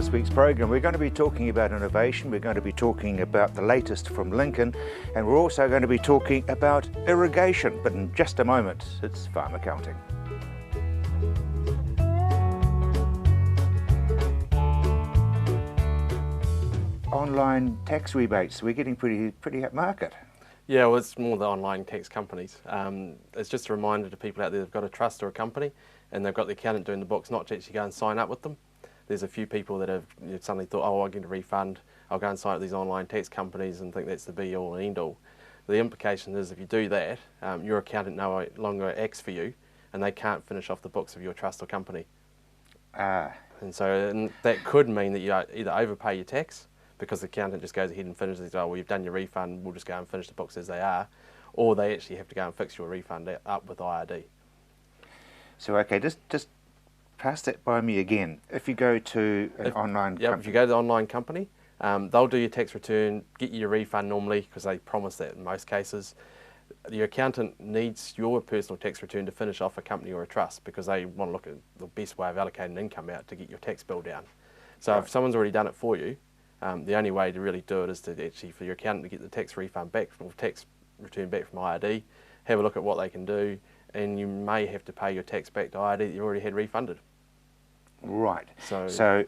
this week's program. We're going to be talking about innovation, we're going to be talking about the latest from Lincoln, and we're also going to be talking about irrigation. But in just a moment, it's farm accounting. Online tax rebates, we're getting pretty upmarket. Yeah, well, it's more the online tax companies. It's just a reminder to people out there they've got a trust or a company and they've got the accountant doing the books, not to actually go and sign up with them. There's a few people that have suddenly thought, oh, I'll get a refund, I'll go and sign up with these online tax companies and think that's the be-all and end-all. The implication is if you do that, your accountant no longer acts for you and they can't finish off the books of your trust or company. And that could mean that you either overpay your tax because the accountant just goes ahead and finishes, oh, well, you've done your refund, we'll just go and finish the books as they are, or they actually have to go and fix your refund up with IRD. So, okay, just pass that by me again. If you go to an online company. If you go to the online company, they'll do your tax return, get you your refund normally, because they promise that in most cases. Your accountant needs your personal tax return to finish off a company or a trust because they want to look at the best way of allocating income out to get your tax bill down. So right. If someone's already done it for you, the only way to really do it is to actually for your accountant to get the tax refund back or tax return back from IRD, have a look at what they can do, and you may have to pay your tax back to IRD that you already had refunded. Right. So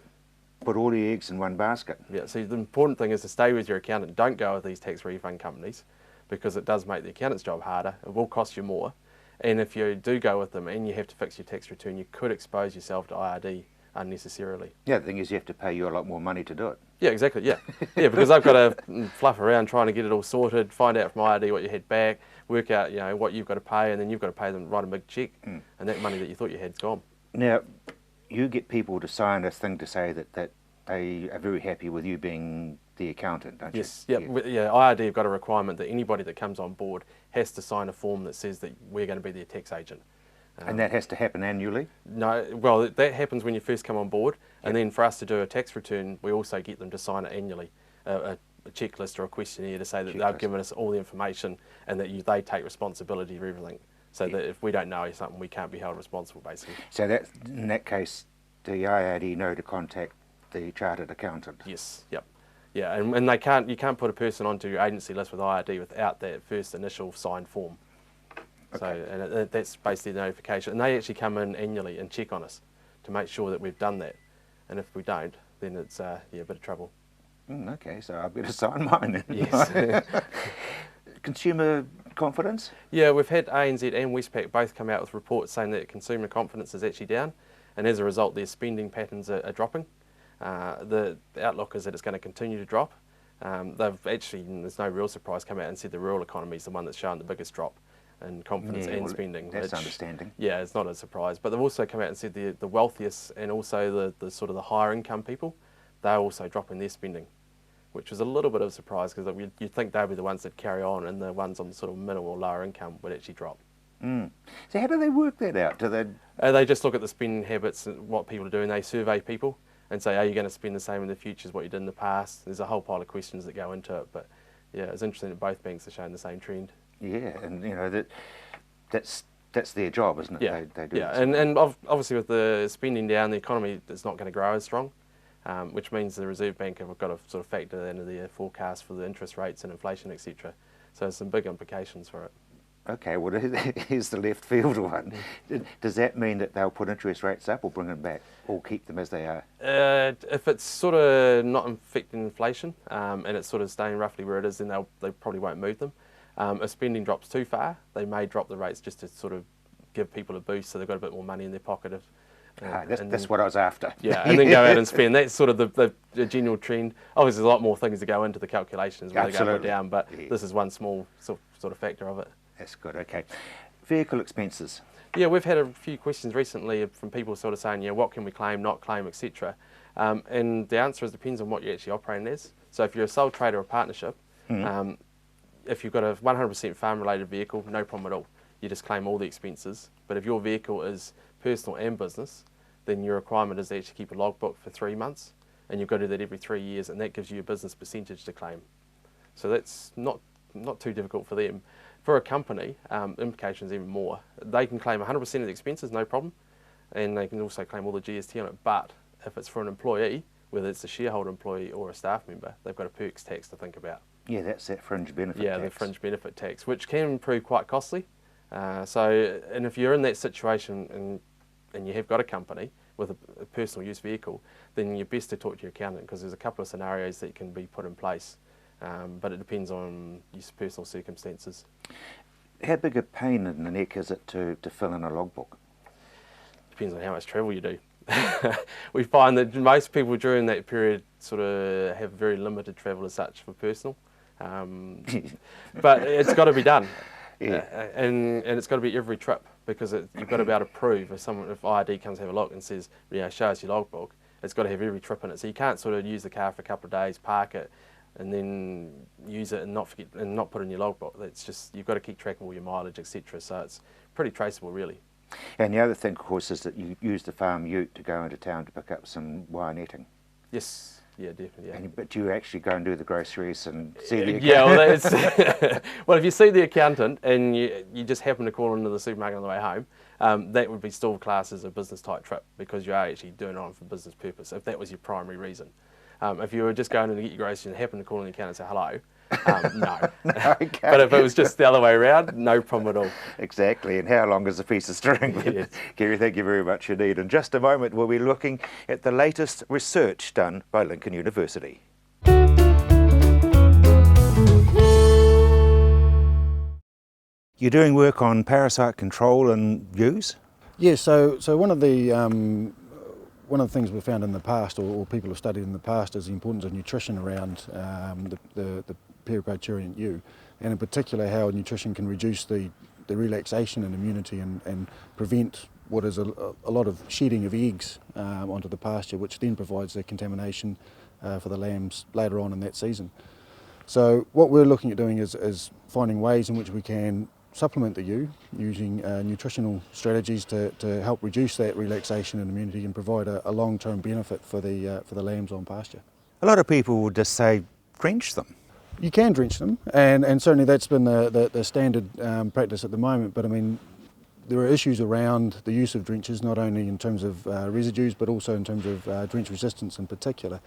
put all the eggs in one basket. Yeah. So the important thing is to stay with your accountant. Don't go with these tax refund companies because it does make the accountant's job harder. It will cost you more, and if you do go with them and you have to fix your tax return, you could expose yourself to IRD unnecessarily. Yeah, the thing is you have to pay you a lot more money to do it. Yeah, exactly, yeah. Yeah, because they've got to fluff around trying to get it all sorted, find out from IRD what you had back, work out what you've got to pay, and then you've got to pay them, write a big cheque, and that money that you thought you had's gone. Now, you get people to sign a thing to say that they are very happy with you being the accountant, don't you? Yes, yeah. IRD have got a requirement that anybody that comes on board has to sign a form that says that we're going to be their tax agent. And that has to happen annually? No, well, that happens when you first come on board, and then for us to do a tax return, we also get them to sign it annually, a checklist or a questionnaire to say that they've given us all the information and that they take responsibility for everything, so that if we don't know something, we can't be held responsible, basically. So that, in that case, the IRD know to contact the chartered accountant? Yes, yep. Yeah, and you can't put a person onto your agency list with IRD without that first initial signed form. Okay. So, and that's basically the notification. And they actually come in annually and check on us to make sure that we've done that. And if we don't, then it's a bit of trouble. Okay, so I better sign mine. Yes. Consumer confidence? Yeah, we've had ANZ and Westpac both come out with reports saying that consumer confidence is actually down. And as a result, their spending patterns are dropping. The outlook is that it's going to continue to drop. They've actually, there's no real surprise, come out and said the rural economy is the one that's showing the biggest drop in confidence and spending. That's understanding. Yeah, it's not a surprise. But they've also come out and said the wealthiest and also the sort of the higher income people, they're also dropping their spending, which was a little bit of a surprise because you'd think they'd be the ones that carry on and the ones on the sort of middle or lower income would actually drop. So how do they work that out? Do they just look at the spending habits and what people are doing. They survey people and say, are you going to spend the same in the future as what you did in the past? There's a whole pile of questions that go into it, but yeah, it's interesting that both banks are showing the same trend. Yeah, and that's their job, isn't it? Yeah, they do. Yeah, and obviously with the spending down, the economy is not going to grow as strong, which means the Reserve Bank have got to sort of factor that into their forecast for the interest rates and inflation, etc. So there's some big implications for it. Okay, well here's the left field one. Does that mean that they'll put interest rates up or bring them back, or keep them as they are? If it's sort of not affecting inflation and it's sort of staying roughly where it is, then they probably won't move them. If spending drops too far, they may drop the rates just to sort of give people a boost so they've got a bit more money in their pocket. That's what I was after. Yeah, and then go out and spend. That's sort of the general trend. Obviously, there's a lot more things that go into the calculations whether they go up or down, but this is one small sort of factor of it. That's good, okay. Vehicle expenses. Yeah, we've had a few questions recently from people sort of saying, what can we claim, not claim, etc. And the answer is depends on what you're actually operating as. So if you're a sole trader or partnership, if you've got a 100% farm-related vehicle, no problem at all. You just claim all the expenses. But if your vehicle is personal and business, then your requirement is to actually keep a logbook for 3 months, and you've got to do that every 3 years, and that gives you a business percentage to claim. So that's not too difficult for them. For a company, implications even more. They can claim 100% of the expenses, no problem, and they can also claim all the GST on it. But if it's for an employee, whether it's a shareholder employee or a staff member, they've got a perks tax to think about. Yeah, that's that fringe benefit tax. The fringe benefit tax, which can prove quite costly. And if you're in that situation and you have got a company with a personal use vehicle, then you're best to talk to your accountant, because there's a couple of scenarios that can be put in place, but it depends on your personal circumstances. How big a pain in the neck is it to fill in a logbook? Depends on how much travel you do. We find that most people during that period sort of have very limited travel as such for personal, but it's got to be done. Yeah. And it's got to be every trip, because you've got to be able to prove if IRD comes to have a look and says, show us your logbook, it's got to have every trip in it. So you can't sort of use the car for a couple of days, park it, and then use it and not put it in your logbook. It's just, you've got to keep track of all your mileage, etc. So it's pretty traceable, really. And the other thing, of course, is that you use the farm ute to go into town to pick up some wire netting. Yes, yeah, definitely. Yeah. But do you actually go and do the groceries and see the accountant? Yeah, well, well, if you see the accountant and you just happen to call into the supermarket on the way home, that would be still classed as a business type trip, because you are actually doing it on for business purpose, if that was your primary reason. If you were just going in to get your groceries and happen to call in the accountant and say hello, no. Okay. But if it was just the other way around, no problem at all. Exactly, and how long is a piece of string? Yes. Gary, thank you very much indeed. In just a moment, we'll be looking at the latest research done by Lincoln University. You're doing work on parasite control and use? Yeah, so one of the things we've found in the past, or people have studied in the past, is the importance of nutrition around the periprotruent ewe, and in particular how nutrition can reduce the relaxation and immunity and prevent what is a lot of shedding of eggs onto the pasture, which then provides the contamination for the lambs later on in that season. So what we're looking at doing is finding ways in which we can supplement the ewe using nutritional strategies to help reduce that relaxation and immunity and provide a long-term benefit for the lambs on pasture. A lot of people would just say drench them. You can drench them, and certainly that's been the standard practice at the moment, but I mean, there are issues around the use of drenches, not only in terms of residues, but also in terms of drench resistance in particular.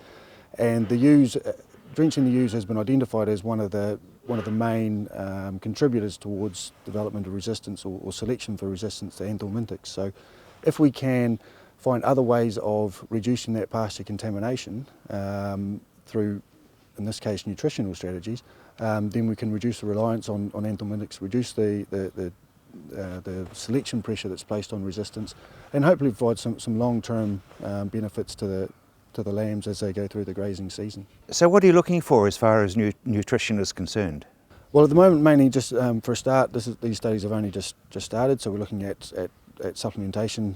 And drenching the ewes has been identified as one of the main contributors towards development of resistance or selection for resistance to anthelmintics. So if we can find other ways of reducing that pasture contamination through, in this case, nutritional strategies, then we can reduce the reliance on anthelmintics, reduce the selection pressure that's placed on resistance, and hopefully provide some long-term benefits to the lambs as they go through the grazing season. So what are you looking for as far as nutrition is concerned? Well, at the moment, mainly just for a start, these studies have only just started, so we're looking at supplementation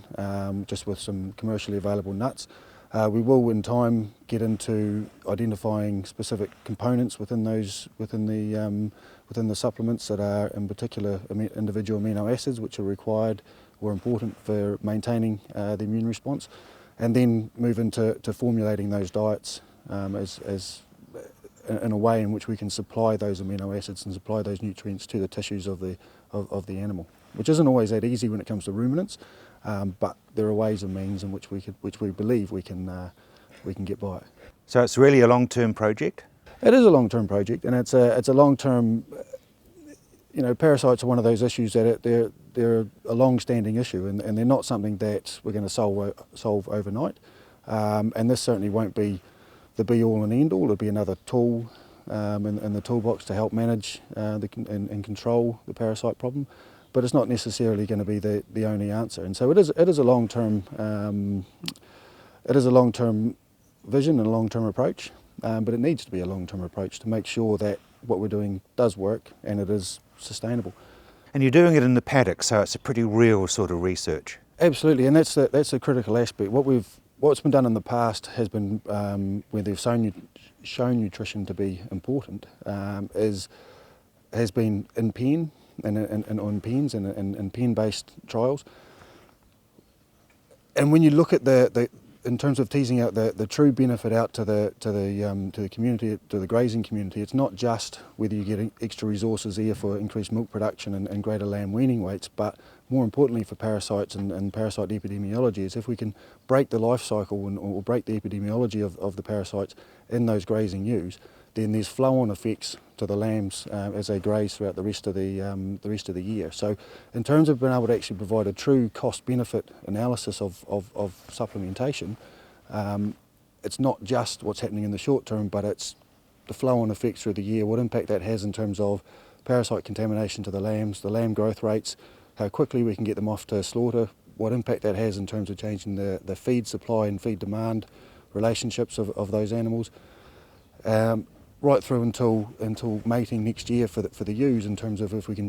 just with some commercially available nuts. We will, in time, get into identifying specific components within the supplements that are, in particular, individual amino acids which are required or important for maintaining the immune response, and then move into formulating those diets as in a way in which we can supply those amino acids and supply those nutrients to the tissues of the animal, which isn't always that easy when it comes to ruminants, but there are ways and means in which we believe we can get by. So it's really a long-term project? It is a long-term project, and it's a long-term. Parasites are one of those issues that they're a long-standing issue, and they're not something that we're going to solve overnight. And this certainly won't be the be-all and end-all. It'll be another tool in the toolbox to help manage and control the parasite problem, but it's not necessarily going to be the only answer. And so it is a long-term vision and a long-term approach, but it needs to be a long-term approach to make sure that what we're doing does work and it is sustainable. And you're doing it in the paddock, so it's a pretty real sort of research. Absolutely, and that's a critical aspect. What's been done in the past has been where they've shown nutrition to be important has been in pen and on pens and pen-based trials. And when you look at in terms of teasing out the true benefit out to the community, to the grazing community, it's not just whether you get extra resources there for increased milk production and greater lamb weaning weights, but more importantly for parasites and parasite epidemiology is if we can break the life cycle or break the epidemiology of the parasites in those grazing ewes, then there's flow-on effects to the lambs as they graze throughout the rest of the year. So in terms of being able to actually provide a true cost-benefit analysis of supplementation, it's not just what's happening in the short term, but it's the flow-on effects through the year, what impact that has in terms of parasite contamination to the lambs, the lamb growth rates, how quickly we can get them off to slaughter, what impact that has in terms of changing the feed supply and feed demand relationships of those animals, right through until mating next year for the ewes, in terms of if we can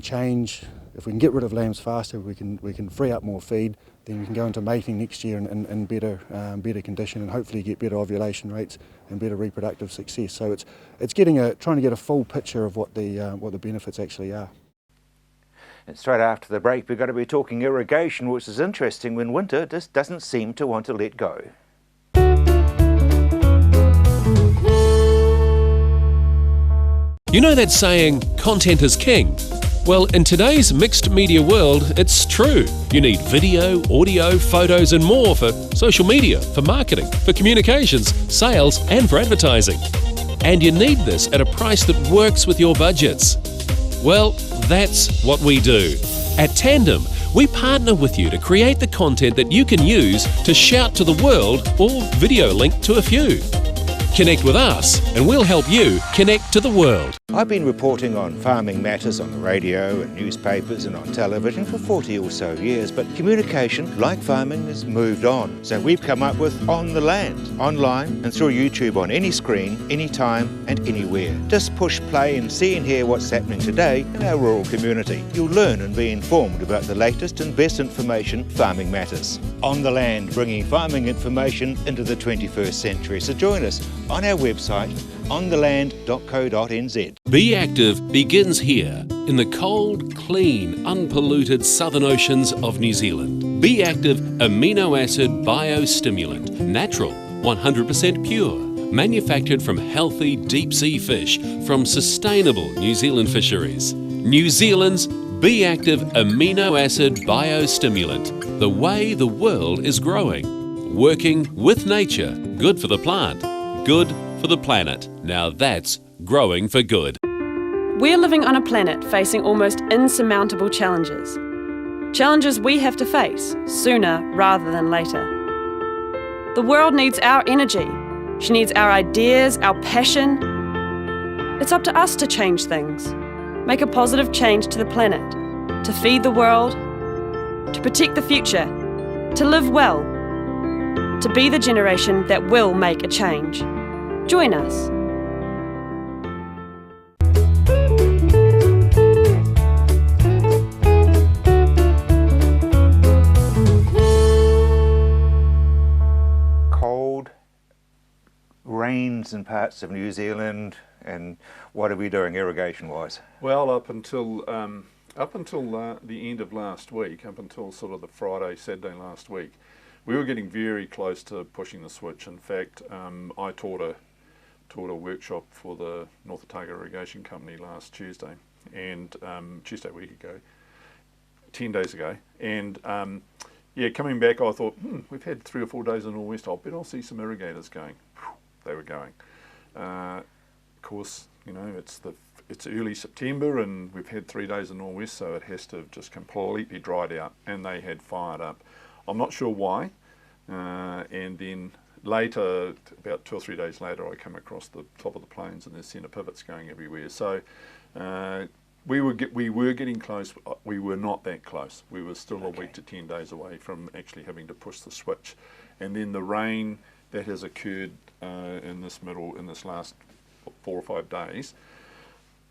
get rid of lambs faster, we can free up more feed, then we can go into mating next year in better condition and hopefully get better ovulation rates and better reproductive success. So it's trying to get a full picture of what the benefits actually are. And straight after the break, we're going to be talking irrigation, which is interesting when winter just doesn't seem to want to let go. You know that saying, content is king? Well, in today's mixed media world, it's true. You need video, audio, photos and more for social media, for marketing, for communications, sales and for advertising. And you need this at a price that works with your budgets. Well, that's what we do. At Tandem, we partner with you to create the content that you can use to shout to the world or video link to a few. Connect with us and we'll help you connect to the world. I've been reporting on farming matters on the radio and newspapers and on television for 40 or so years, but communication, like farming, has moved on. So we've come up with On the Land, online and through YouTube on any screen, anytime and anywhere. Just push play and see and hear what's happening today in our rural community. You'll learn and be informed about the latest and best information farming matters. On the Land, bringing farming information into the 21st century. So join us on our website, ontheland.co.nz. Be Active begins here in the cold, clean, unpolluted southern oceans of New Zealand. Be Active amino acid biostimulant, natural, 100% pure, manufactured from healthy deep sea fish from sustainable New Zealand fisheries. New Zealand's Be Active amino acid biostimulant, the way the world is growing. Working with nature, good for the plant, good for the planet. Now that's growing for good. We're living on a planet facing almost insurmountable challenges. Challenges we have to face sooner rather than later. The world needs our energy. She needs our ideas, our passion. It's up to us to change things, make a positive change to the planet, to feed the world, to protect the future, to live well, to be the generation that will make a change. Join us. Cold, rains in parts of New Zealand, and what are we doing irrigation-wise? Well, up until the end of last week, up until sort of the Friday, Saturday last week, we were getting very close to pushing the switch. In fact, I taught a workshop for the North Otago Irrigation Company last Tuesday, and Tuesday week ago, 10 days ago, and yeah, coming back I thought, we've had 3 or 4 days in the northwest, I'll see some irrigators going. They were going. Of course, you know, it's early September and we've had 3 days in the northwest, so it has to have just completely dried out, and they had fired up. I'm not sure why, and then later, about 2 or 3 days later, I come across the top of the plains and there's centre pivots going everywhere. So we were getting close. We were not that close. We were still a week to 10 days away from actually having to push the switch. And then the rain that has occurred in this last 4 or 5 days,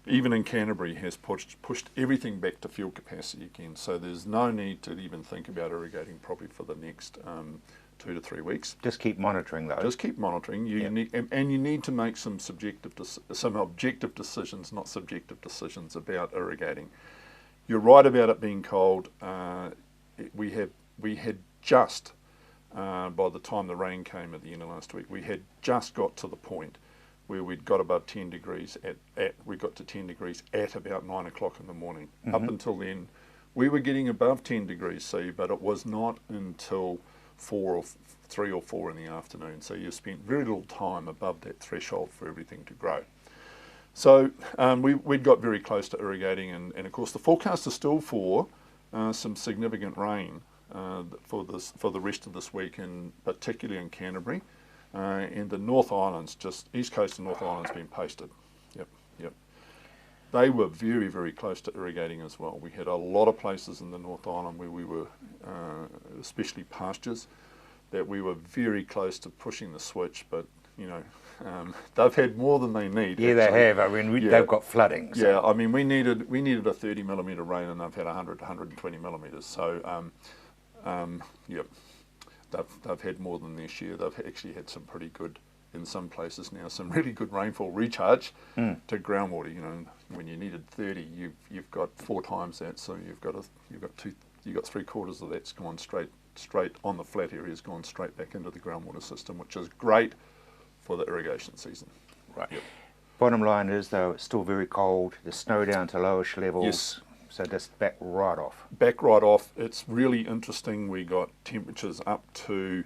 even in Canterbury, has pushed everything back to field capacity again. So there's no need to even think about irrigating properly for the next 2 to 3 weeks. Just keep monitoring though. Just keep monitoring. You need to make some objective decisions, not subjective decisions about irrigating. You're right about it being cold. We had just by the time the rain came at the end of last week. We had just got to the point where we'd got above 10 degrees we got to 10 degrees at about 9 o'clock in the morning. Up until then, we were getting above 10 degrees C, but it was not until 3 or 4 in the afternoon. So you spent very little time above that threshold for everything to grow. So we'd got very close to irrigating, and of course the forecast is still for some significant rain for the rest of this week, and particularly in Canterbury. And the North Islands, just east coast of North Island's been pasted. Yep. They were very, very close to irrigating as well. We had a lot of places in the North Island where we were, especially pastures, that we were very close to pushing the switch, but you know, they've had more than they need. Yeah, actually. they have. I mean, they've got flooding. So. Yeah, I mean, we needed a 30 millimetre rain, and they've had 100 to 120 millimetres. So, yep. They've had more than their share. They've actually had some pretty good, in some places now, some really good rainfall recharge to groundwater. You know, when you needed 30, you've got 4 times that. So you've got 3/4 of that's gone straight on the flat areas, gone straight back into the groundwater system, which is great for the irrigation season. Right. Yep. Bottom line is, though, it's still very cold. The snow down to lowish levels. Yes. So just back right off. Back right off. It's really interesting. We got temperatures up to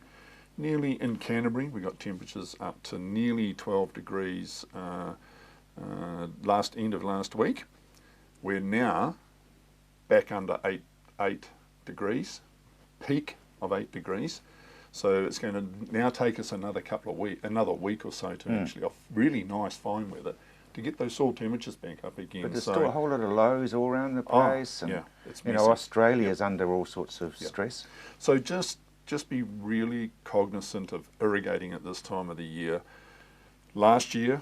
nearly, in Canterbury, we got temperatures up to nearly 12 degrees end of last week. We're now back under 8 degrees, peak of 8 degrees. So it's going to now take us another week or so to actually off really nice fine weather to get those soil temperatures back up again. But there's still a whole lot of lows all around the place. And, it's you messy. know, Australia's under all sorts of stress. So just be really cognizant of irrigating at this time of the year. Last year,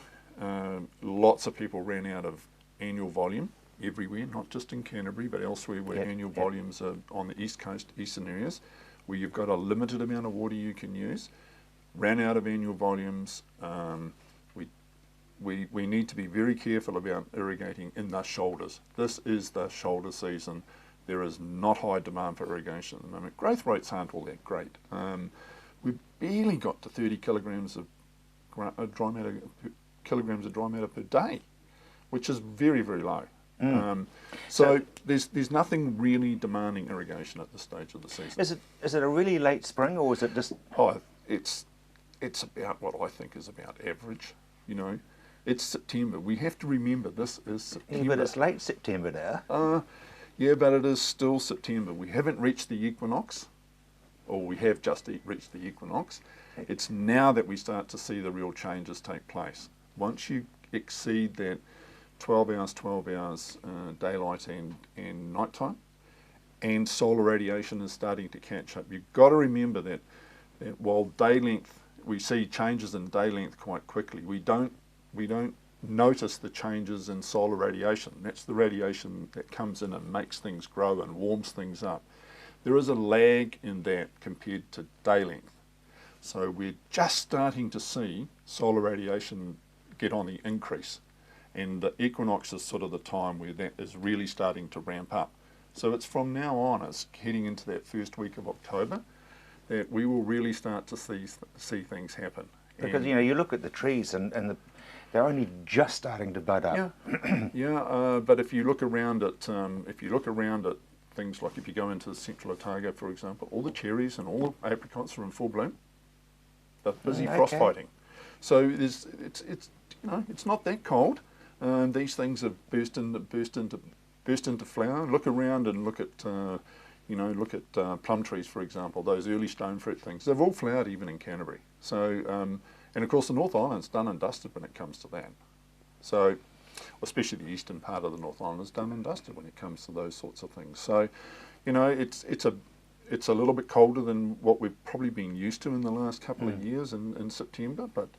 lots of people ran out of annual volume everywhere, not just in Canterbury, but elsewhere where annual volumes are on the east coast, eastern areas, where you've got a limited amount of water you can use. Ran out of annual volumes. We need to be very careful about irrigating in the shoulders. This is the shoulder season. There is not high demand for irrigation at the moment. Growth rates aren't all that great. We've barely got to 30 kilograms of dry matter per day, which is very, very low. So there's nothing really demanding irrigation at this stage of the season. Is it a really late spring, or is it just? Oh, it's about what I think is about average. You know, it's September. We have to remember this is September. Yeah, but it's late September now. Yeah, but it is still September. We haven't reached the equinox, or we have just reached the equinox. It's now that we start to see the real changes take place. Once you exceed that 12 hours daylight and nighttime, and solar radiation is starting to catch up. You've got to remember that while day length, we see changes in day length quite quickly, we don't notice the changes in solar radiation. That's the radiation that comes in and makes things grow and warms things up. There is a lag in that compared to day length. So we're just starting to see solar radiation get on the increase. And the equinox is sort of the time where that is really starting to ramp up. So it's from now on, it's heading into that first week of October, that we will really start to see things happen. Because you know, you look at the trees and they're only just starting to bud up. Yeah, but if you look around at things like if you go into the Central Otago, for example, all the cherries and all the apricots are in full bloom. They're busy frostbiting. So it's not that cold. These things have burst into flower. Look around and look at plum trees, for example. Those early stone fruit things. They've all flowered even in Canterbury. So and of course the North Island's done and dusted when it comes to that. So especially the eastern part of the North Island is done and dusted when it comes to those sorts of things. So you know, it's a little bit colder than what we've probably been used to in the last couple of years in September, but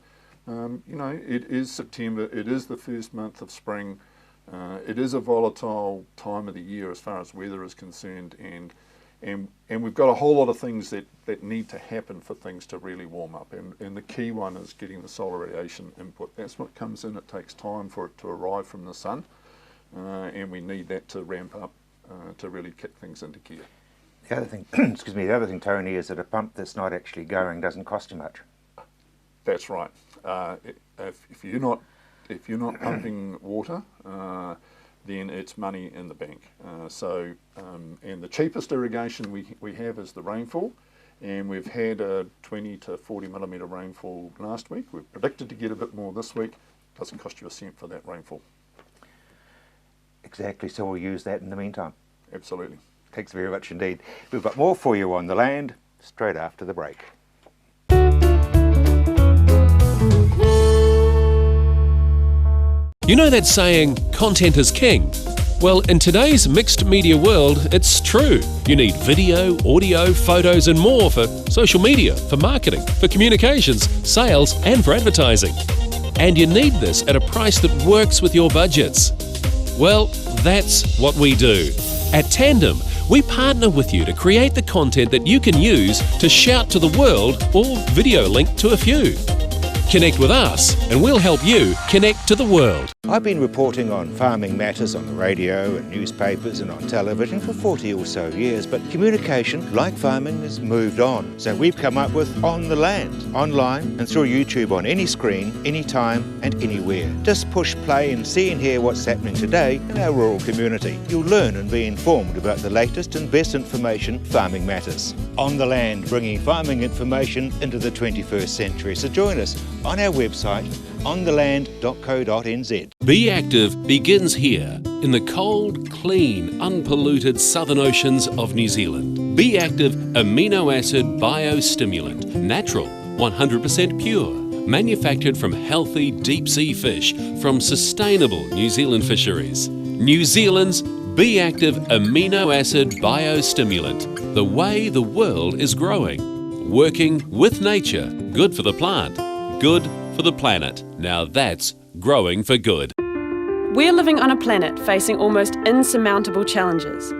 you know, it is September, it is the first month of spring, it is a volatile time of the year as far as weather is concerned, and we've got a whole lot of things that need to happen for things to really warm up, and the key one is getting the solar radiation input. That's what comes in. It takes time for it to arrive from the sun, and we need that to ramp up to really kick things into gear. The other thing, excuse me, the other thing, Tony, is that a pump that's not actually going doesn't cost you much. That's right. If you're not pumping water, then it's money in the bank. And the cheapest irrigation we have is the rainfall, and we've had a 20 to 40 millimetre rainfall last week. We've predicted to get a bit more this week. Doesn't cost you a cent for that rainfall. Exactly, so we'll use that in the meantime. Absolutely. Thanks very much indeed. We've got more for you on the land straight after the break. You know that saying, content is king? Well, in today's mixed media world, it's true. You need video, audio, photos and more for social media, for marketing, for communications, sales and for advertising. And you need this at a price that works with your budgets. Well, that's what we do. At Tandem, we partner with you to create the content that you can use to shout to the world or video link to a few. Connect with us and we'll help you connect to the world. I've been reporting on farming matters on the radio and newspapers and on television for 40 or so years, but communication, like farming, has moved on. So we've come up with On the Land, online and through YouTube on any screen, anytime and anywhere. Just push play and see and hear what's happening today in our rural community. You'll learn and be informed about the latest and best information farming matters. On the Land, bringing farming information into the 21st century. So join us on our website, ontheland.co.nz. Be Active begins here in the cold, clean, unpolluted southern oceans of New Zealand. Be Active amino acid biostimulant, natural, 100% pure, manufactured from healthy deep sea fish from sustainable New Zealand fisheries. New Zealand's Be Active amino acid biostimulant, the way the world is growing. Working with nature, good for the plant, good for the planet. Now that's growing for good. We're living on a planet facing almost insurmountable challenges.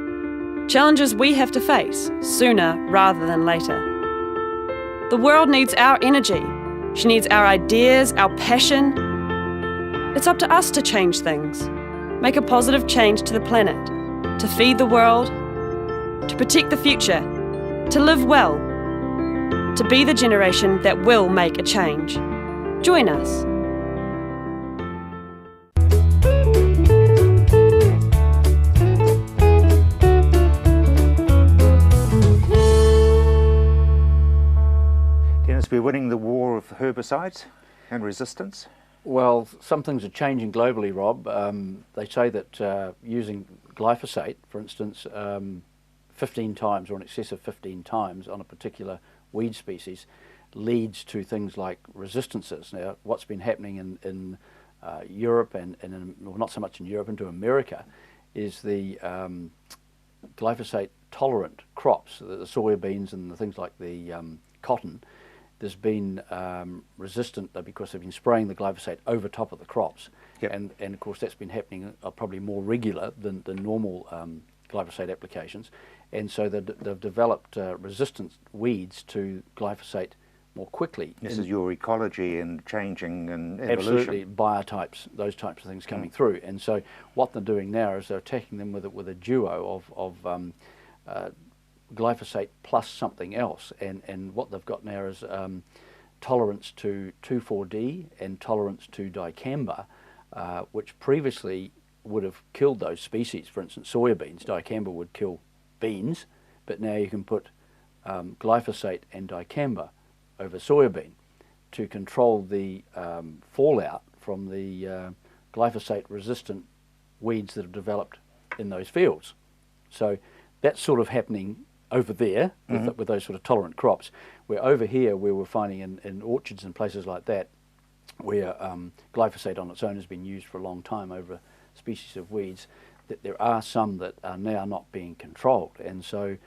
Challenges we have to face sooner rather than later. The world needs our energy. She needs our ideas, our passion. It's up to us to change things, make a positive change to the planet, to feed the world, to protect the future, to live well, to be the generation that will make a change. Join us. Dennis, we're winning the war of herbicides and resistance. Well, some things are changing globally, Rob. They say that using glyphosate, for instance, 15 times or in excess of 15 times on a particular weed species leads to things like resistances. Now, what's been happening in Europe and well, not so much in Europe, into America, is the glyphosate tolerant crops, the soybeans and the things like the cotton. There's been resistant because they've been spraying the glyphosate over top of the crops. Yep. And of course that's been happening probably more regular than the normal glyphosate applications. And so they've developed resistant weeds to glyphosate more quickly. This is your ecology and changing and evolution. Absolutely, biotypes, those types of things coming through. And so what they're doing now is they're attacking them with a duo of glyphosate plus something else. And what they've got now is tolerance to 2,4-D and tolerance to dicamba, which previously would have killed those species. For instance, soybeans, dicamba would kill beans, but now you can put glyphosate and dicamba over soybean to control the fallout from the glyphosate resistant weeds that have developed in those fields. So that's sort of happening over there with those sort of tolerant crops. Where over here, where we're finding in orchards and places like that, where glyphosate on its own has been used for a long time over species of weeds, that there are some that are now not being controlled. And so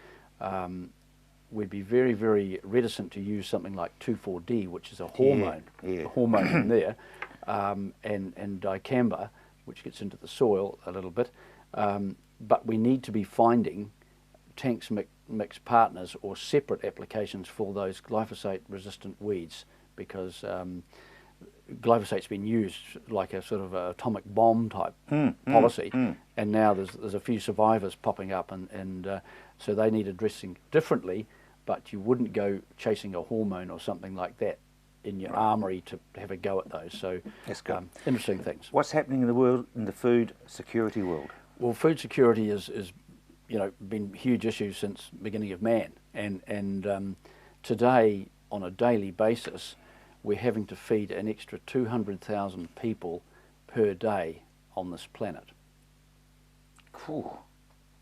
we'd be very, very reticent to use something like 2,4-D, which is a hormone, a hormone in there, and dicamba, which gets into the soil a little bit. But we need to be finding tanks mix partners or separate applications for those glyphosate resistant weeds, because glyphosate's been used like a sort of a atomic bomb type policy, and now there's a few survivors popping up, and so they need addressing differently, but you wouldn't go chasing a hormone or something like that in your armoury to have a go at those. So That's good. Interesting things. What's happening in the world, in the food security world? Well, food security is been a huge issue since the beginning of man, and today on a daily basis we're having to feed an extra 200,000 people per day on this planet. Cool.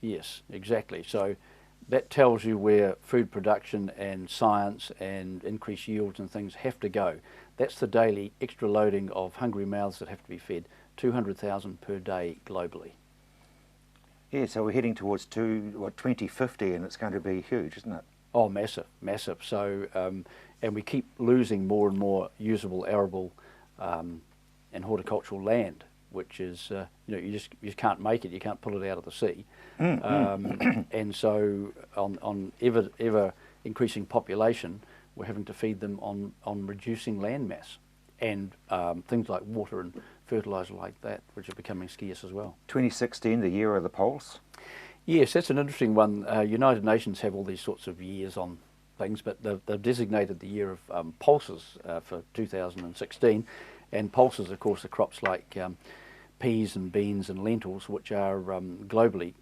Yes, exactly. So that tells you where food production and science and increased yields and things have to go. That's the daily extra loading of hungry mouths that have to be fed, 200,000 per day globally. Yeah, so we're heading towards 2050, and it's going to be huge, isn't it? Oh, massive, massive. So, and we keep losing more and more usable, arable and horticultural land, which is, you just can't make it, you can't pull it out of the sea. And so on ever increasing population, we're having to feed them on reducing land mass and things like water and fertiliser like that, which are becoming scarce as well. 2016, the year of the pulse. Yes, that's an interesting one. United Nations have all these sorts of years on things, but they've designated the year of pulses for 2016, and pulses, of course, are crops like peas and beans and lentils, which are globally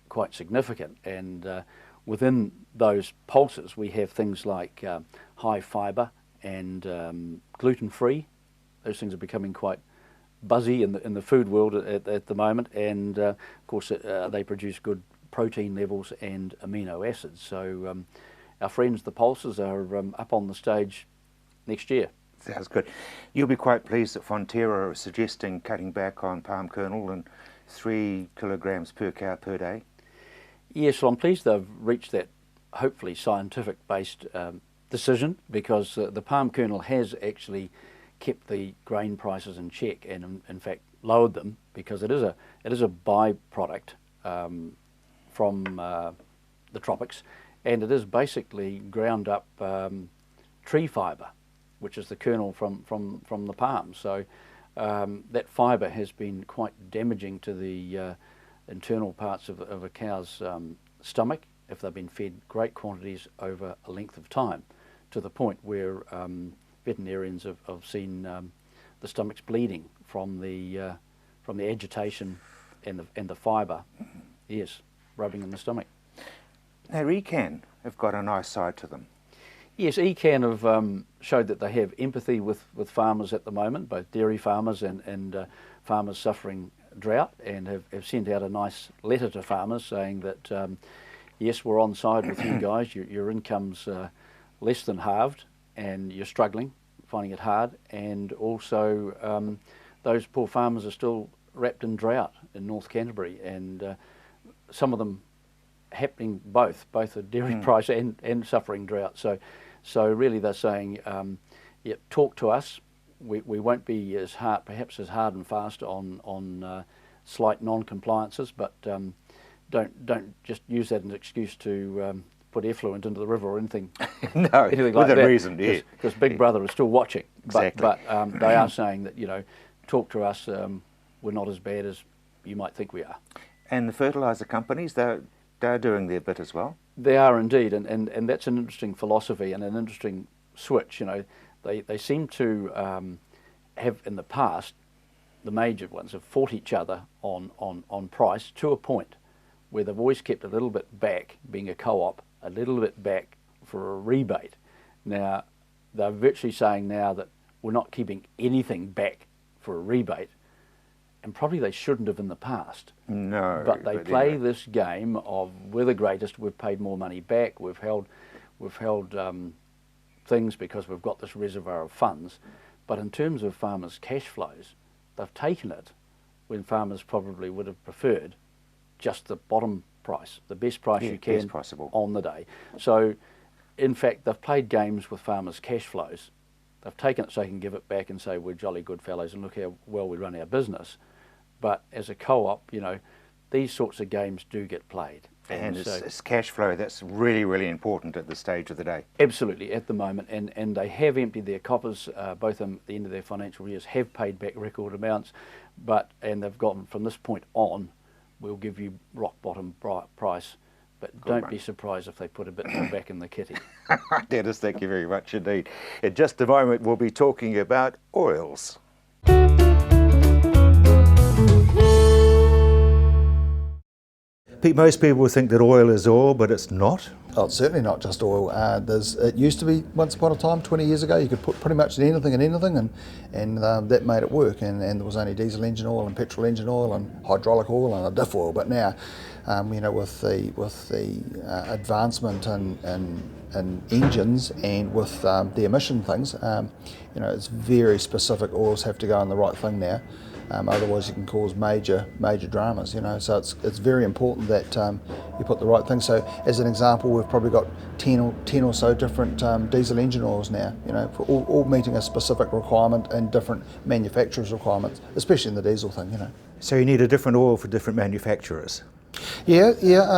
quite significant. And within those pulses, we have things like high fibre and gluten-free. Those things are becoming quite buzzy in the food world at the moment, and of course they produce good protein levels and amino acids. So our friends the pulses are up on the stage next year. Sounds good. You'll be quite pleased that Fonterra are suggesting cutting back on palm kernel and 3 kilograms per cow per day. Yes, well, I'm pleased they've reached that hopefully scientific based decision, because the palm kernel has actually kept the grain prices in check, and in fact lowered them, because it is a byproduct from the tropics, and it is basically ground up tree fibre, which is the kernel from the palm. So that fibre has been quite damaging to the internal parts of a cow's stomach if they've been fed great quantities over a length of time, to the point where veterinarians have seen the stomachs bleeding from the agitation and the fibre, yes, rubbing in the stomach. Now, ECAN have got a nice side to them. Yes, ECAN have showed that they have empathy with farmers at the moment, both dairy farmers and farmers suffering drought, and have sent out a nice letter to farmers saying that yes, we're on side with you guys, your income's less than halved and you're struggling, finding it hard, and also those poor farmers are still wrapped in drought in North Canterbury, and some of them happening both a dairy price and suffering drought. So really they're saying, yeah, talk to us. We won't be perhaps as hard and fast on slight non-compliances, but don't just use that as an excuse to put effluent into the river or anything. No, anything with like a that, reason, yeah. Because Big Brother is still watching. Exactly. But they are saying that, talk to us. We're not as bad as you might think we are. And the fertiliser companies, they're doing their bit as well. They are indeed, and that's an interesting philosophy and an interesting switch. They seem to have in the past, the major ones have fought each other on price to a point where they've always kept a little bit back, being a co-op, a little bit back for a rebate. Now, they're virtually saying now that we're not keeping anything back for a rebate, and probably they shouldn't have in the past. No. But they play this game of we're the greatest, we've paid more money back, we've held things because we've got this reservoir of funds. But in terms of farmers' cash flows, they've taken it when farmers probably would have preferred just the bottom price, the best price you can best possible on the day. So, in fact, they've played games with farmers' cash flows. They've taken it so they can give it back and say we're jolly good fellows and look how well we run our business. But as a co-op, these sorts of games do get played. And so, it's cash flow that's really, really important at this stage of the day. absolutely, at the moment, and they have emptied their coffers, both at the end of their financial years, have paid back record amounts, and they've gotten, from this point on, we'll give you rock bottom price, but don't be surprised if they put a bit more back in the kitty. Dennis, thank you very much indeed. In just a moment, we'll be talking about oils. Pete, most people think that oil is oil, but it's not. Oh, it's certainly not just oil. It used to be, once upon a time, 20 years ago, you could put pretty much anything in anything, and that made it work. And there was only diesel engine oil and petrol engine oil and hydraulic oil and a diff oil. But now, with the advancement in engines and with the emission things, it's very specific. Oils have to go in the right thing now. Otherwise you can cause major dramas, so it's very important that you put the right thing. So as an example, we've probably got 10 or so different diesel engine oils now, for all meeting a specific requirement and different manufacturers' requirements, especially in the diesel thing, So you need a different oil for different manufacturers. Yeah.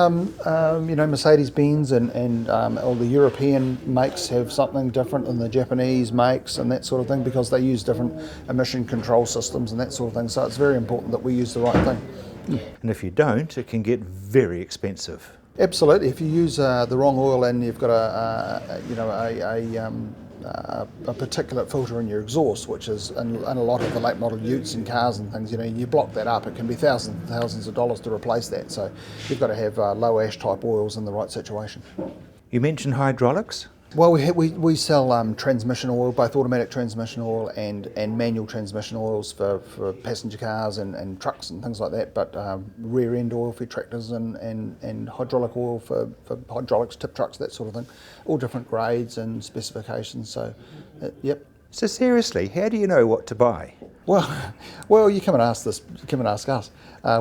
Mercedes-Benz and all the European makes have something different than the Japanese makes and that sort of thing, because they use different emission control systems and that sort of thing. So it's very important that we use the right thing. And if you don't, it can get very expensive. Absolutely. If you use the wrong oil and you've got a particulate filter in your exhaust, which is in a lot of the late model utes and cars and things, you block that up. It can be thousands of dollars to replace that. So you've got to have low ash type oils in the right situation. You mentioned hydraulics. Well, we sell transmission oil, both automatic transmission oil and manual transmission oils for passenger cars and trucks and things like that, but rear end oil for tractors and hydraulic oil for hydraulics, tip trucks, that sort of thing. All different grades and specifications, so yep. So seriously, how do you know what to buy? Well, you come and ask us.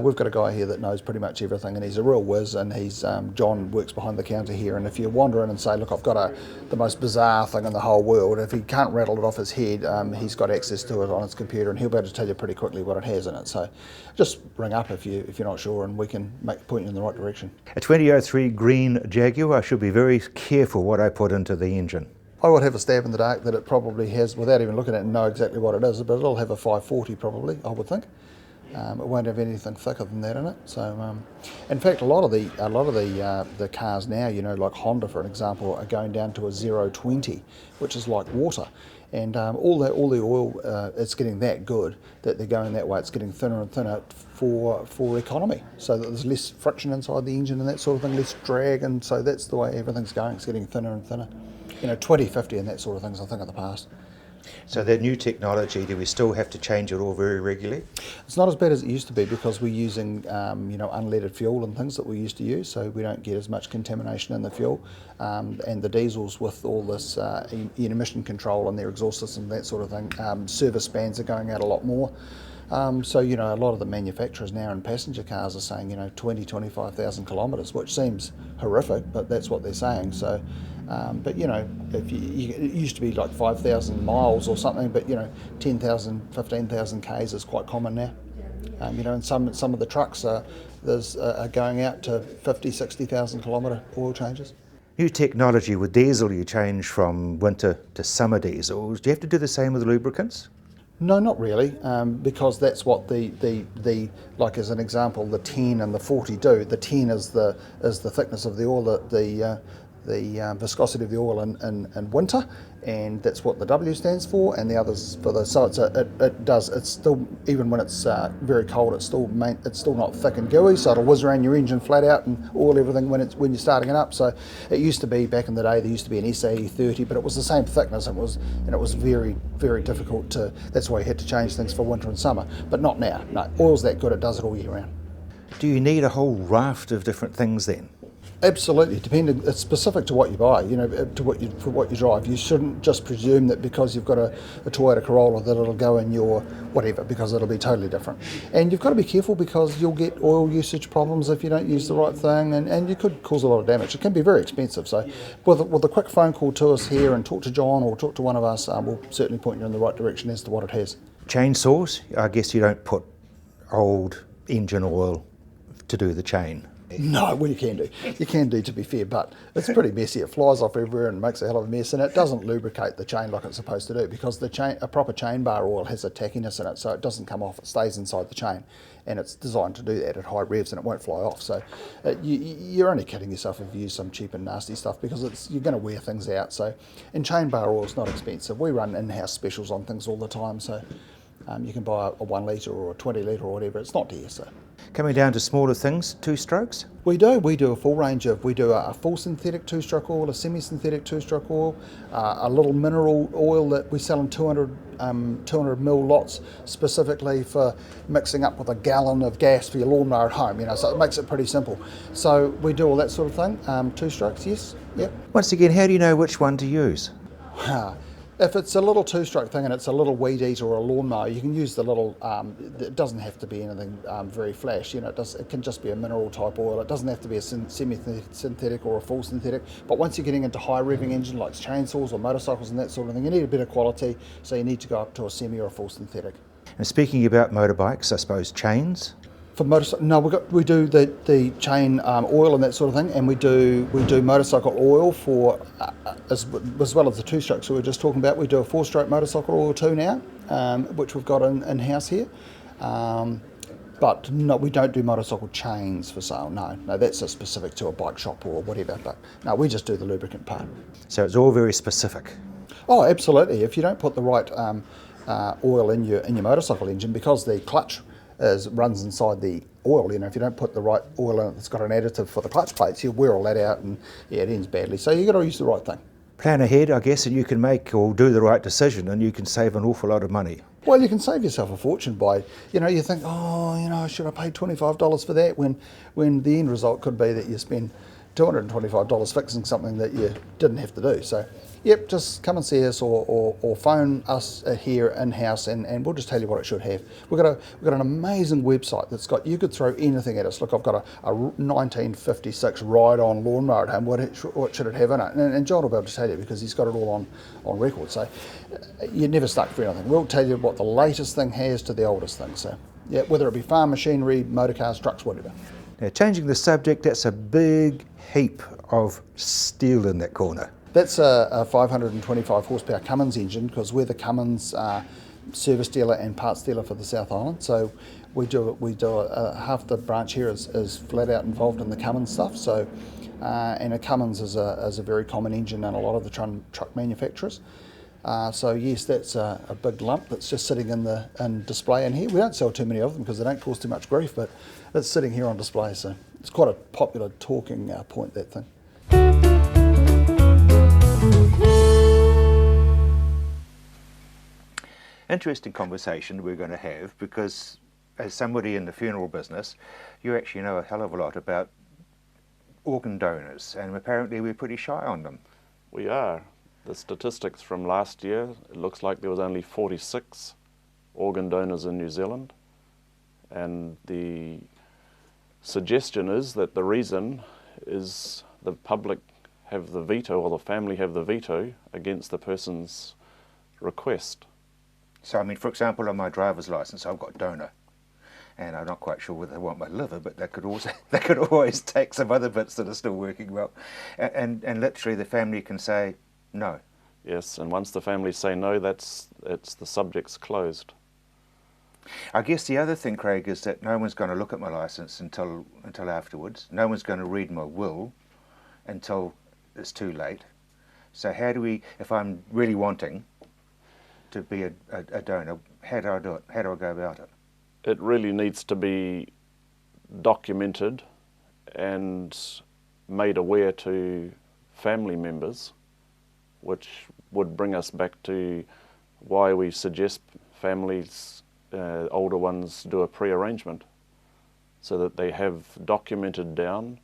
We've got a guy here that knows pretty much everything, and he's a real whiz, and he's John works behind the counter here, and if you wander in and say, look, I've got the most bizarre thing in the whole world, if he can't rattle it off his head, he's got access to it on his computer, and he'll be able to tell you pretty quickly what it has in it. So just ring up if you're not sure, and we can point you in the right direction. A 2003 green Jaguar, I should be very careful what I put into the engine. I would have a stab in the dark that it probably has, without even looking at it and know exactly what it is, but it'll have a 540 probably, I would think. It won't have anything thicker than that in it. So, in fact, a lot of the cars now, like Honda, for an example, are going down to a 020, which is like water. And all the oil, it's getting that good that they're going that way. It's getting thinner and thinner for economy, so that there's less friction inside the engine and that sort of thing, less drag, and so that's the way everything's going. It's getting thinner and thinner. 2050 and that sort of things, I think, are the past. So that new technology, do we still have to change it all very regularly? It's not as bad as it used to be, because we're using unleaded fuel and things that we used to use, so we don't get as much contamination in the fuel. And the diesels, with all this emission control and their exhaust system, that sort of thing, service spans are going out a lot more. So a lot of the manufacturers now in passenger cars are saying 25,000 kilometres, which seems horrific, but that's what they're saying. So but if it used to be like 5,000 miles or something, but 10,000, 15,000 k's is quite common now. And some of the trucks are going out to 50, 60,000 kilometre oil changes. New technology with diesel, you change from winter to summer diesels. Do you have to do the same with lubricants? No, not really, because that's what the like as an example, the 10 and the 40 do. The 10 is the thickness of the oil, the viscosity of the oil in winter, and that's what the W stands for, and the others for the, so it's still, even when it's very cold, it's still not thick and gooey, so it'll whiz around your engine flat out and oil everything when you're starting it up. So it used to be, back in the day, there used to be an SA30, but it was the same thickness, and it was very, very difficult to, that's why you had to change things for winter and summer, but not now. No, oil's that good, it does it all year round. Do you need a whole raft of different things then? Absolutely, it's specific to what you buy, for what you drive. You shouldn't just presume that because you've got a Toyota Corolla that it'll go in your whatever, because it'll be totally different. And you've got to be careful, because you'll get oil usage problems if you don't use the right thing, and you could cause a lot of damage. It can be very expensive. So with a quick phone call to us here and talk to John or talk to one of us, we'll certainly point you in the right direction as to what it has. Chainsaws, I guess you don't put old engine oil to do the chain. No, well, you can do. You can do, to be fair, but it's pretty messy. It flies off everywhere and makes a hell of a mess, and it doesn't lubricate the chain like it's supposed to do, because the chain, a proper chain bar oil has a tackiness in it, so it doesn't come off. It stays inside the chain, and it's designed to do that at high revs, and it won't fly off. So you're only kidding yourself if you use some cheap and nasty stuff, because you're going to wear things out. So, and chain bar oil is not expensive. We run in-house specials on things all the time, so you can buy a 1 litre or a 20 litre or whatever. It's not dear, so. Coming down to smaller things, 2-strokes? We do a full range of, we do a full synthetic 2-stroke oil, a semi-synthetic 2-stroke oil, a little mineral oil that we sell in 200 ml lots, specifically for mixing up with a gallon of gas for your lawnmower at home, so it makes it pretty simple. So we do all that sort of thing, 2-strokes, yes, yep. Once again, how do you know which one to use? If it's a little 2-stroke thing and it's a little weed eater or a lawnmower, you can use the little, it doesn't have to be anything very flash, it can just be a mineral type oil. It doesn't have to be a semi-synthetic or a full synthetic, but once you're getting into high revving engine like chainsaws or motorcycles and that sort of thing, you need a bit of quality, so you need to go up to a semi or a full synthetic. And speaking about motorbikes, I suppose chains? For motorcycle, no, we do the chain oil and that sort of thing, and we do motorcycle oil for as well as the 2-strokes we were just talking about. We do a 4-stroke motorcycle oil too now, which we've got in house here. But no, we don't do motorcycle chains for sale. No, that's a specific to a bike shop or whatever. But no, we just do the lubricant part. So it's all very specific. Oh, absolutely. If you don't put the right oil in your motorcycle engine, because the clutch runs inside the oil, if you don't put the right oil in it that's got an additive for the clutch plates, you'll wear all that out and it ends badly. So you've got to use the right thing. Plan ahead, I guess, and you can make or do the right decision, and you can save an awful lot of money. Well, you can save yourself a fortune by, you think, should I pay $25 for that, when the end result could be that you spend $225 fixing something that you didn't have to do. So, yep, just come and see us or phone us here in-house and we'll just tell you what it should have. We've got an amazing website that's got, you could throw anything at us. Look, I've got a 1956 ride-on lawnmower at home. What should it have in it? And John will be able to tell you, because he's got it all on record. So you're never stuck for anything. We'll tell you what the latest thing has to the oldest thing. So, yeah, whether it be farm machinery, motor cars, trucks, whatever. Now, changing the subject, that's a big heap of steel in that corner. That's a 525 horsepower Cummins engine, because we're the Cummins service dealer and parts dealer for the South Island. So we do half the branch here is flat out involved in the Cummins stuff. So and a Cummins is a very common engine in a lot of the truck manufacturers. So yes, that's a big lump that's just sitting in display in here. We don't sell too many of them because they don't cause too much grief, but it's sitting here on display. So it's quite a popular talking point, that thing. Interesting conversation we're going to have, because as somebody in the funeral business, you actually know a hell of a lot about organ donors, and apparently we're pretty shy on them. We are. The statistics from last year, it looks like there was only 46 organ donors in New Zealand, and the suggestion is that the reason is the public have the veto, or the family have the veto against the person's request. So, I mean, for example, on my driver's license, I've got donor, and I'm not quite sure whether they want my liver, but they could always take some other bits that are still working well, and literally the family can say no. Yes, and once the family say no, the subject's closed. I guess the other thing, Craig, is that no one's going to look at my license until afterwards. No one's going to read my will until it's too late. So how do we, if I'm really wanting to be a donor, how do I do it? How do I go about it? It really needs to be documented and made aware to family members, which would bring us back to why we suggest families, older ones, do a pre-arrangement, so that they have documented down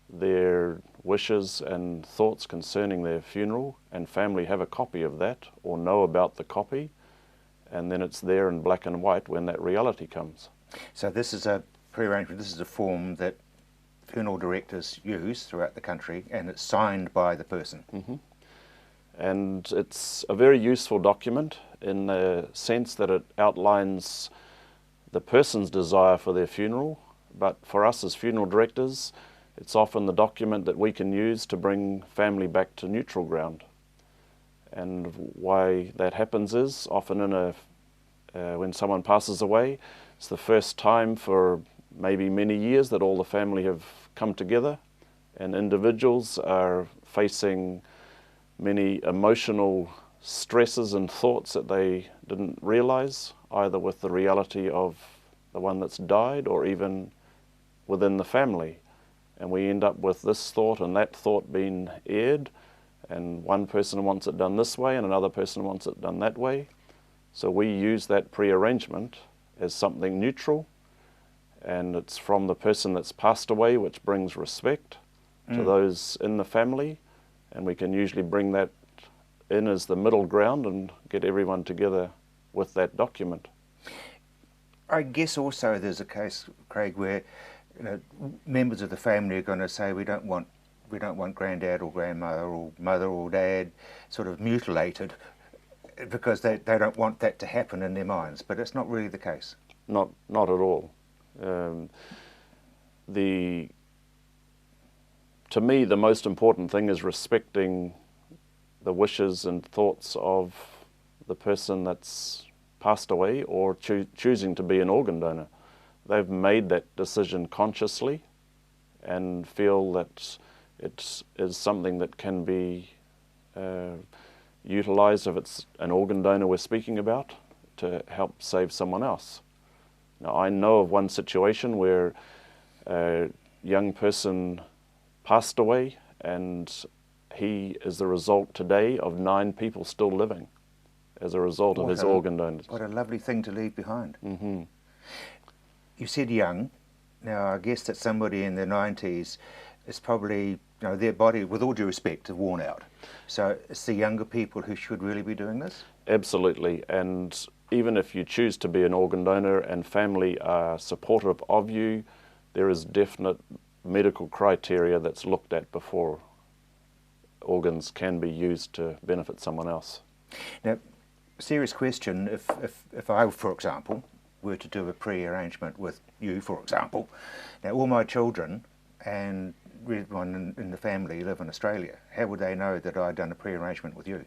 their wishes and thoughts concerning their funeral, and family have a copy of that or know about the copy, and then it's there in black and white when that reality comes. So this is a pre-arrangement, this is a form that funeral directors use throughout the country, and it's signed by the person. Mm-hmm. And it's a very useful document in the sense that it outlines the person's desire for their funeral, but for us as funeral directors, it's often the document that we can use to bring family back to neutral ground. And why that happens is often when someone passes away, it's the first time for maybe many years that all the family have come together, and individuals are facing many emotional stresses and thoughts that they didn't realize, either with the reality of the one that's died or even within the family. And we end up with this thought and that thought being aired, and one person wants it done this way and another person wants it done that way. So we use that pre-arrangement as something neutral, and it's from the person that's passed away, which brings respect to those in the family, and we can usually bring that in as the middle ground and get everyone together with that document. I guess also there's a case, Craig, where members of the family are going to say we don't want granddad or grandmother or mother or dad sort of mutilated, because they don't want that to happen in their minds, but it's not really the case. Not at all. To me, the most important thing is respecting the wishes and thoughts of the person that's passed away or choosing to be an organ donor. They've made that decision consciously and feel that it is something that can be utilised if it's an organ donor we're speaking about to help save someone else. Now, I know of one situation where a young person passed away, and he is the result today of 9 people still living as a result of his organ donors. What a lovely thing to leave behind. Mm-hmm. You said young. Now, I guess that somebody in their 90s is probably, their body, with all due respect, is worn out. So it's the younger people who should really be doing this? Absolutely. And even if you choose to be an organ donor and family are supportive of you, there is definite medical criteria that's looked at before organs can be used to benefit someone else. Now, serious question, if I, for example, were to do a pre-arrangement with you, for example, now all my children and everyone in the family live in Australia, how would they know that I'd done a pre-arrangement with you?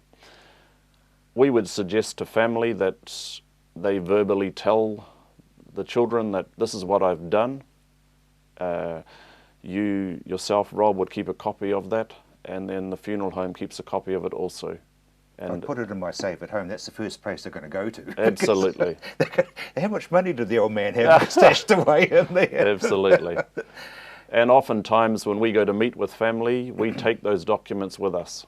We would suggest to family that they verbally tell the children that this is what I've done. You yourself, Rob, would keep a copy of that, and then the funeral home keeps a copy of it also. And I'd put it in my safe at home. That's the first place they're going to go to. Absolutely. How much money did the old man have stashed away in there? Absolutely. And oftentimes when we go to meet with family, we take those documents with us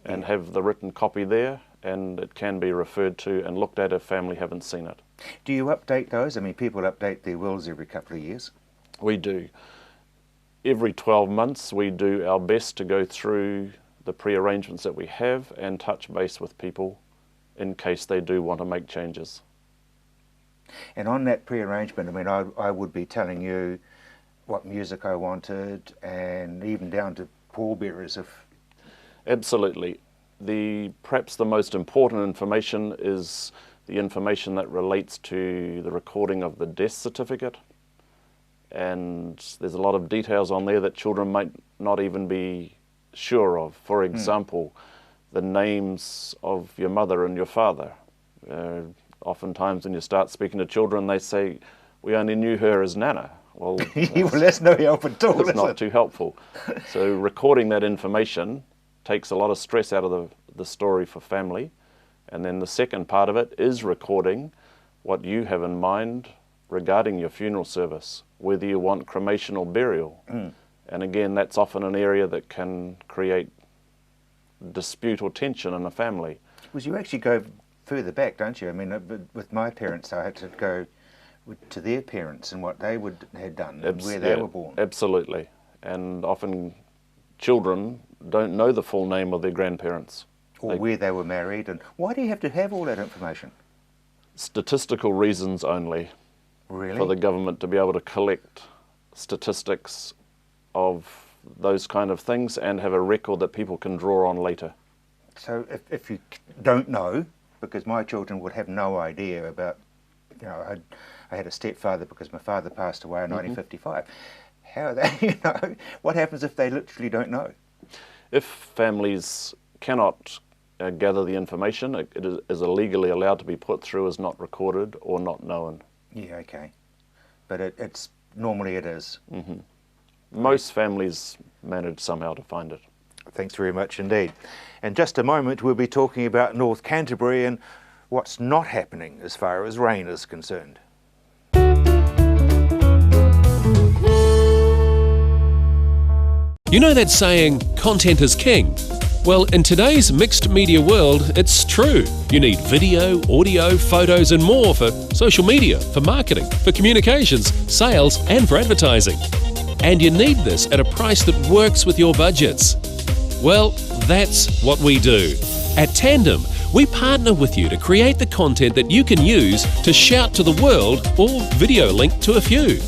and have the written copy there, and it can be referred to and looked at if family haven't seen it. Do you update those? I mean, people update their wills every couple of years. We do. Every 12 months we do our best to go through the pre-arrangements that we have and touch base with people in case they do want to make changes. And on that pre-arrangement, I mean, I would be telling you what music I wanted, and even down to pallbearers. Absolutely. Perhaps the most important information is the information that relates to the recording of the death certificate. And there's a lot of details on there that children might not even be sure of. For example, the names of your mother and your father. Oftentimes when you start speaking to children, they say, we only knew her as Nana. Well, that's no help at all. It's not too helpful. So recording that information takes a lot of stress out of the story for family. And then the second part of it is recording what you have in mind regarding your funeral service, whether you want cremation or burial. And again, that's often an area that can create dispute or tension in a family. Because you actually go further back, don't you? I mean, with my parents, I had to go to their parents and what they had done and where they were born. Absolutely. And often children don't know the full name of their grandparents. Or where they were married. And why do you have to have all that information? Statistical reasons only. Really? For the government to be able to collect statistics of those kind of things and have a record that people can draw on later. So if you don't know, because my children would have no idea about, I had a stepfather because my father passed away in 1955. How are they, what happens if they literally don't know? If families cannot gather the information, it is illegally allowed to be put through as not recorded or not known. Yeah, okay. But it's normally it is. Mm-hmm. Most families manage somehow to find it. Thanks very much indeed. In just a moment we'll be talking about North Canterbury and what's not happening as far as rain is concerned. You know that saying, content is king? Well, in today's mixed media world, it's true. You need video, audio, photos and more for social media, for marketing, for communications, sales and for advertising. And you need this at a price that works with your budgets. Well, that's what we do. At Tandem, we partner with you to create the content that you can use to shout to the world or video link to a few.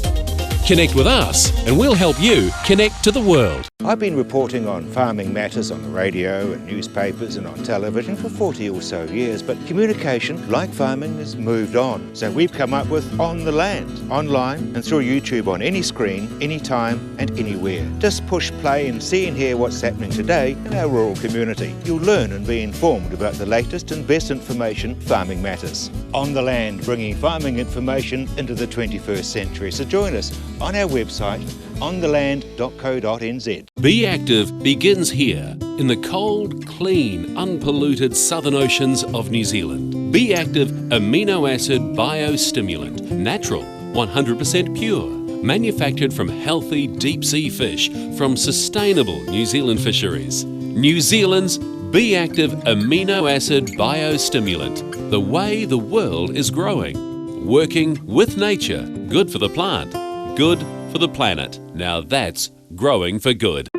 Connect with us and we'll help you connect to the world. I've been reporting on farming matters on the radio and newspapers and on television for 40 or so years, but communication, like farming, has moved on. So we've come up with On the Land, online and through YouTube on any screen, anytime and anywhere. Just push play and see and hear what's happening today in our rural community. You'll learn and be informed about the latest and best information farming matters. On the Land, bringing farming information into the 21st century. So join us on our website, ontheland.co.nz. Be Active begins here in the cold, clean, unpolluted southern oceans of New Zealand. Be Active amino acid biostimulant, natural, 100% pure, manufactured from healthy deep sea fish from sustainable New Zealand fisheries. New Zealand's Be Active amino acid biostimulant, the way the world is growing. Working with nature, good for the plant, good for the planet. Now that's growing for good.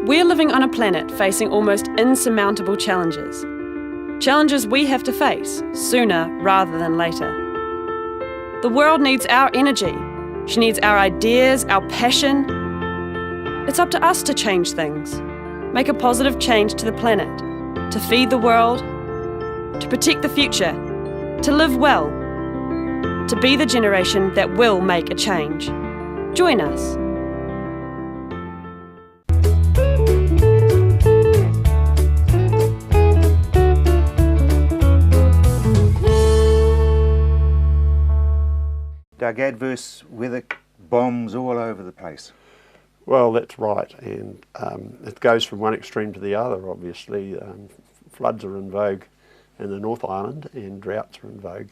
We're living on a planet facing almost insurmountable challenges. Challenges we have to face sooner rather than later. The world needs our energy. She needs our ideas, our passion. It's up to us to change things. Make a positive change to the planet. To feed the world. To protect the future. To live well. To be the generation that will make a change. Join us. Doug, adverse weather bombs all over the place. Well, that's right, and it goes from one extreme to the other, obviously. Floods are in vogue in the North Island and droughts are in vogue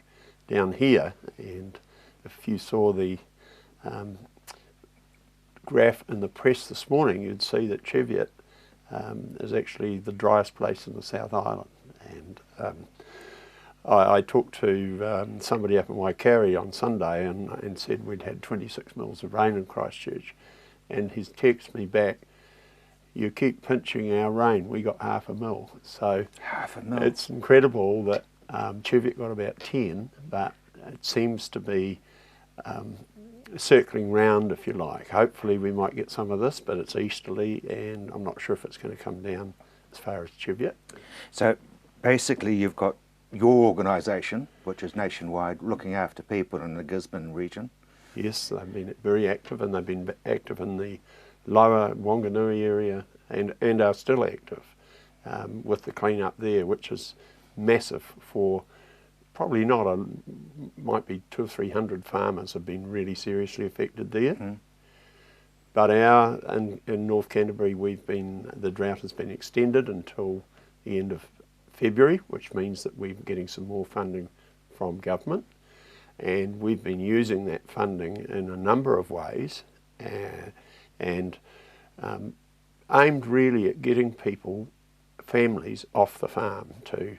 down here, and if you saw the graph in the press this morning, you'd see that Cheviot is actually the driest place in the South Island. And I talked to somebody up in Waikari on Sunday and said we'd had 26 mils of rain in Christchurch, and he's texted me back, "You keep pinching our rain, we got half a mil." So half a mil. It's incredible that Cheviot got about 10, but it seems to be circling round, if you like. Hopefully we might get some of this, but it's easterly and I'm not sure if it's going to come down as far as Cheviot. So basically you've got your organisation, which is nationwide, looking after people in the Gisborne region. Yes, they've been very active, and they've been active in the lower Wanganui area and are still active with the clean up there, which is massive for probably not might be 200 or 300 farmers have been really seriously affected there. Mm. But in North Canterbury, the drought has been extended until the end of February, which means that we're getting some more funding from government, and we've been using that funding in a number of ways, and aimed really at getting families off the farm to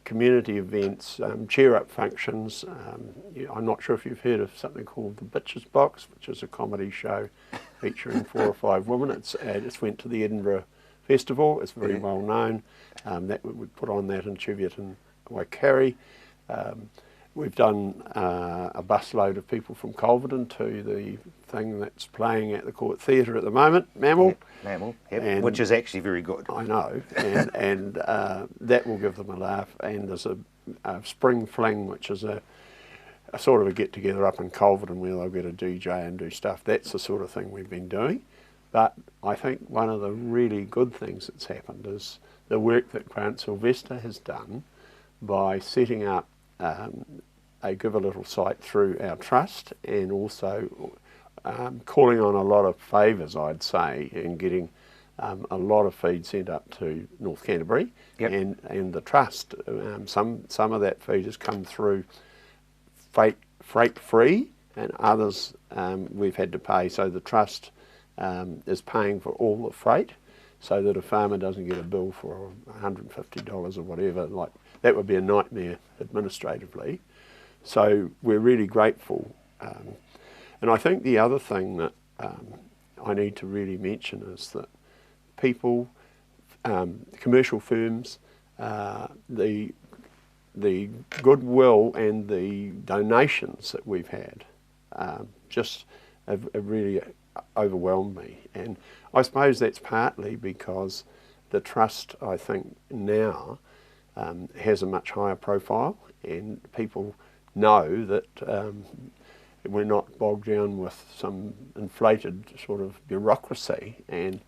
community events, cheer-up functions. I'm not sure if you've heard of something called the Bitches Box, which is a comedy show featuring 4 or 5 women. It just went to the Edinburgh Festival. It's very well known. That we put on that in Cheviot and Waikari. We've done a busload of people from Culverden to the thing that's playing at the Court Theatre at the moment, Mammal. Mammal, which is actually very good. I know, and that will give them a laugh. And there's a Spring Fling, which is sort of a get-together up in Culverton where they'll get a DJ and do stuff. That's the sort of thing we've been doing. But I think one of the really good things that's happened is the work that Grant Sylvester has done by setting up a Give a Little site through our trust, and also calling on a lot of favours, I'd say, and getting a lot of feed sent up to North Canterbury. Yep. and the trust. Some of that feed has come through freight free, and others we've had to pay. So the trust is paying for all the freight, so that a farmer doesn't get a bill for $150 or whatever. Like that would be a nightmare administratively. So we're really grateful. And I think the other thing that I need to really mention is that people, commercial firms, the goodwill and the donations that we've had just have really overwhelmed me. And I suppose that's partly because the trust, I think, now has a much higher profile, and people know that we're not bogged down with some inflated sort of bureaucracy, and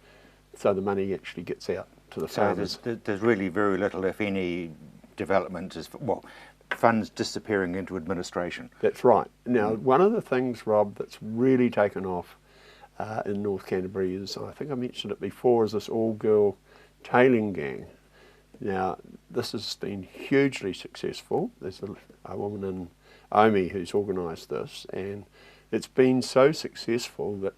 so the money actually gets out to the farmers. So there's really very little, if any, development as well, funds disappearing into administration. That's right. Now, one of the things, Rob, that's really taken off in North Canterbury is, I think I mentioned it before, is this all-girl tailing gang. Now, this has been hugely successful. There's a woman in Omi who's organised this, and it's been so successful that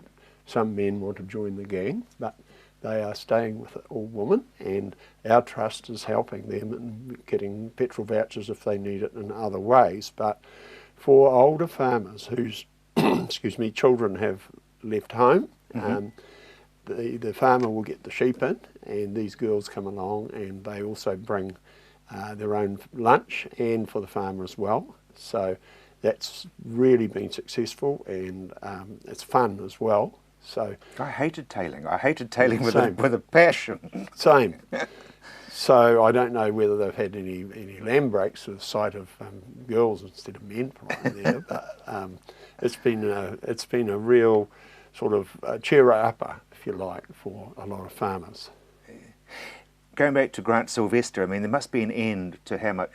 some men want to join the gang, but they are staying with it all women, and our trust is helping them and getting petrol vouchers if they need it in other ways. But for older farmers whose excuse me, children have left home, the farmer will get the sheep in, and these girls come along and they also bring their own lunch, and for the farmer as well. So that's really been successful, and it's fun as well. So I hated tailing. I hated tailing with a passion. Same. So I don't know whether they've had any land breaks with the sight of girls instead of men probably there, but it's been a real sort of cheer-upper, if you like, for a lot of farmers. Going back to Grant Sylvester, I mean, there must be an end to how much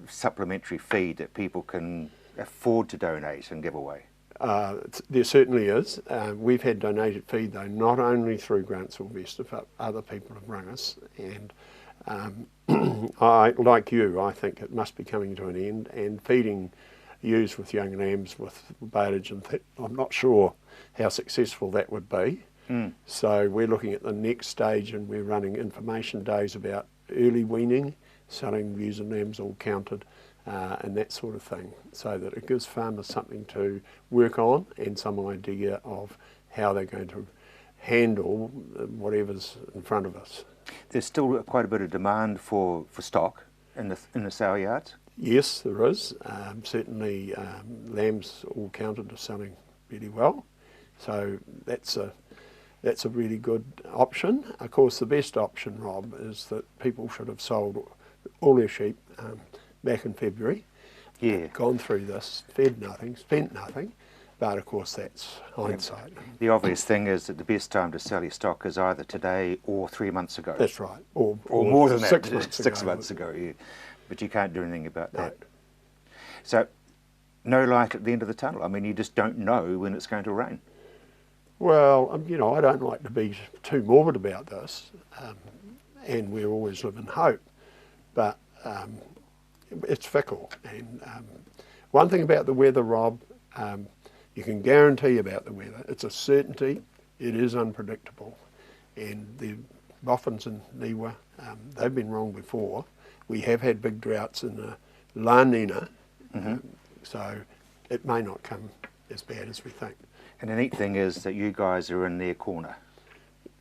supplementary feed that people can afford to donate and give away. There certainly is. We've had donated feed, though, not only through Grant Sylvester, but other people have rung us. And like you, I think it must be coming to an end. And feeding ewes with young lambs with baleage, and I'm not sure how successful that would be. So we're looking at the next stage, and we're running information days about early weaning, selling ewes and lambs all counted, and that sort of thing, so that it gives farmers something to work on and some idea of how they're going to handle whatever's in front of us. There's still quite a bit of demand for stock in the sow yards? Yes, there is. Certainly lambs all counted are selling really well, so that's a really good option. Of course, the best option, Rob, is that people should have sold all their sheep back in February, gone through this, fed nothing, spent nothing, but of course that's hindsight. The obvious thing is that the best time to sell your stock is either today or 3 months ago. That's right, or more than that, 6 months 6 ago. months ago, yeah. But you can't do anything about that. No. So, no light at the end of the tunnel. I mean, you just don't know when it's going to rain. Well, you know, I don't like to be too morbid about this, and we always live in hope, but it's fickle. And one thing about the weather, Rob, you can guarantee about the weather. It's a certainty. It is unpredictable. And the boffins in Niwa, they've been wrong before. We have had big droughts in the La Nina, so it may not come as bad as we think. And the neat thing is that you guys are in their corner.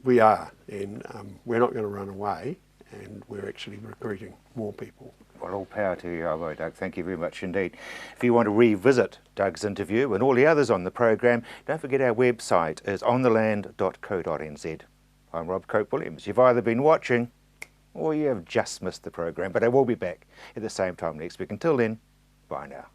We are, and we're not going to run away, and we're actually recruiting more people. Well, all power to you, Doug. Thank you very much indeed. If you want to revisit Doug's interview and all the others on the program, don't forget our website is ontheland.co.nz. I'm Rob Cope-Williams. You've either been watching or you have just missed the program, but I will be back at the same time next week. Until then, bye now.